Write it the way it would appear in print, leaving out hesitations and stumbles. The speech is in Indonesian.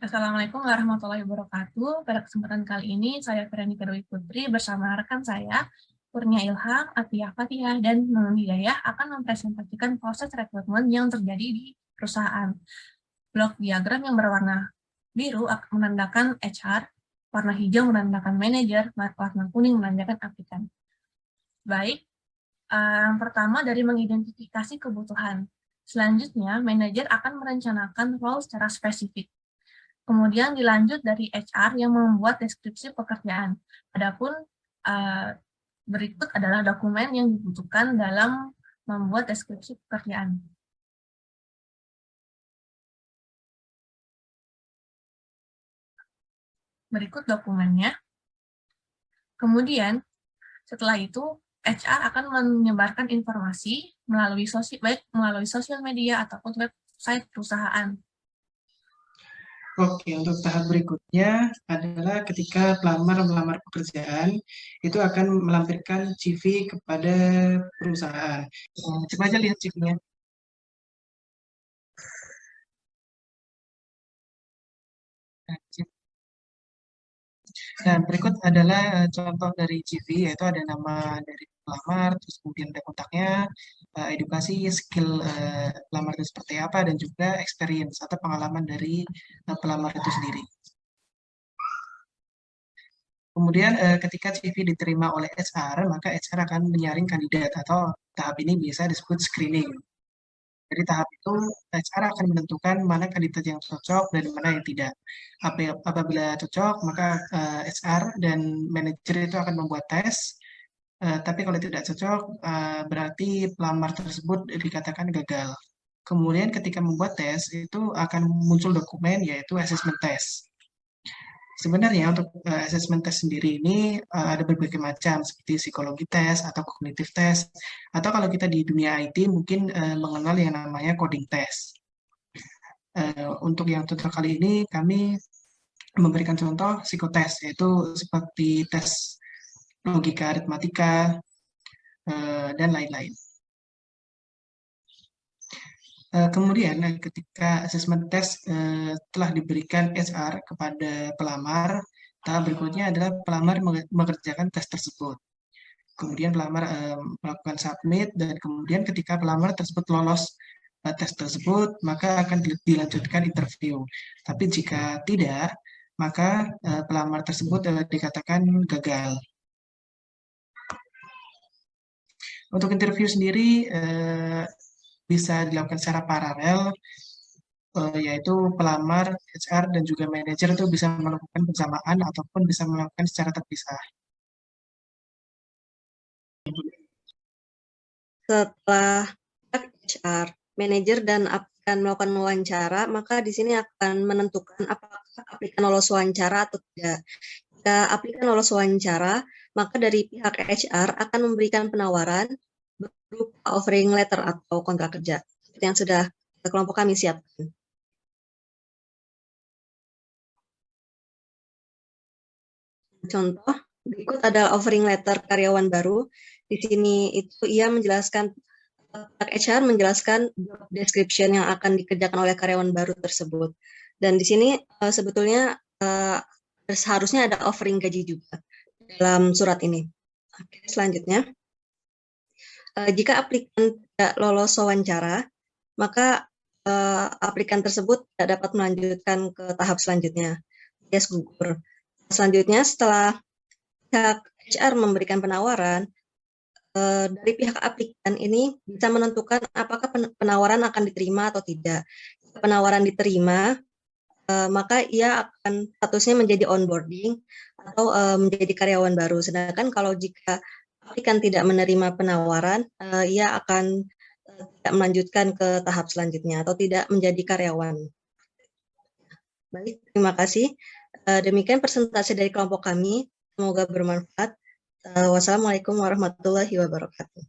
Assalamualaikum warahmatullahi wabarakatuh. Pada kesempatan kali ini, saya Veronica Dewi Putri bersama rekan saya, Kurnia Ilham, Atiyah Fatihah, dan Nunung Hidayah akan mempresentasikan proses rekrutmen yang terjadi di perusahaan. Blok diagram yang berwarna biru akan menandakan HR, warna hijau menandakan manajer, warna kuning menandakan aplikan. Baik, yang pertama dari mengidentifikasi kebutuhan. Selanjutnya, manajer akan merencanakan role secara spesifik. Kemudian dilanjut dari HR yang membuat deskripsi pekerjaan. Adapun berikut adalah dokumen yang dibutuhkan dalam membuat deskripsi pekerjaan. Berikut dokumennya. Kemudian, setelah itu, HR akan menyebarkan informasi baik melalui sosial media ataupun website perusahaan. Oke, untuk tahap berikutnya adalah ketika pelamar melamar pekerjaan, itu akan melampirkan CV kepada perusahaan. Coba aja lihat CV-nya. Nah, berikut adalah contoh dari CV, yaitu ada nama dari pelamar, terus kemudian ada kontaknya, edukasi, skill pelamar itu seperti apa, dan juga experience atau pengalaman dari pelamar itu sendiri. Kemudian ketika CV diterima oleh HR, maka HR akan menyaring kandidat atau tahap ini bisa disebut screening. Dari tahap itu, HR akan menentukan mana kandidat yang cocok dan mana yang tidak. Apabila cocok, maka HR dan manajer itu akan membuat tes. Tapi kalau tidak cocok, berarti pelamar tersebut dikatakan gagal. Kemudian ketika membuat tes, itu akan muncul dokumen yaitu assessment test. Sebenarnya untuk assessment test sendiri ini ada berbagai macam seperti psikologi test atau kognitif test atau kalau kita di dunia IT mungkin mengenal yang namanya coding test. Untuk yang tutorial kali ini kami memberikan contoh psikotest yaitu seperti tes logika aritmatika dan lain-lain. Kemudian ketika assessment test telah diberikan HR kepada pelamar, tahap berikutnya adalah pelamar mengerjakan tes tersebut. Kemudian pelamar melakukan submit dan kemudian ketika pelamar tersebut lolos tes tersebut, maka akan dilanjutkan interview. Tapi jika tidak, maka pelamar tersebut dikatakan gagal. Untuk interview sendiri bisa dilakukan secara paralel, yaitu pelamar, HR, dan juga manajer itu bisa melakukan bersamaan ataupun bisa melakukan secara terpisah. Setelah HR, manajer dan aplikan melakukan wawancara, maka di sini akan menentukan apakah aplikan lolos wawancara atau tidak. Jika aplikan lolos wawancara, maka dari pihak HR akan memberikan penawaran berupa offering letter atau kontrak kerja, seperti yang sudah kelompok kami siapkan. Contoh berikut adalah offering letter karyawan baru. Di sini itu ia menjelaskan, HR menjelaskan job description yang akan dikerjakan oleh karyawan baru tersebut. Dan di sini sebetulnya seharusnya ada offering gaji juga dalam surat ini. Oke, selanjutnya, jika aplikan tidak lolos wawancara, maka aplikan tersebut tidak dapat melanjutkan ke tahap selanjutnya, alias gugur. Selanjutnya, setelah pihak HR memberikan penawaran, dari pihak aplikan ini bisa menentukan apakah penawaran akan diterima atau tidak. Jika penawaran diterima, maka ia akan statusnya menjadi onboarding atau menjadi karyawan baru. Sedangkan kalau jika aplikan tidak menerima penawaran, ia akan tidak melanjutkan ke tahap selanjutnya atau tidak menjadi karyawan. Baik, terima kasih. Demikian presentasi dari kelompok kami. Semoga bermanfaat. Wassalamualaikum warahmatullahi wabarakatuh.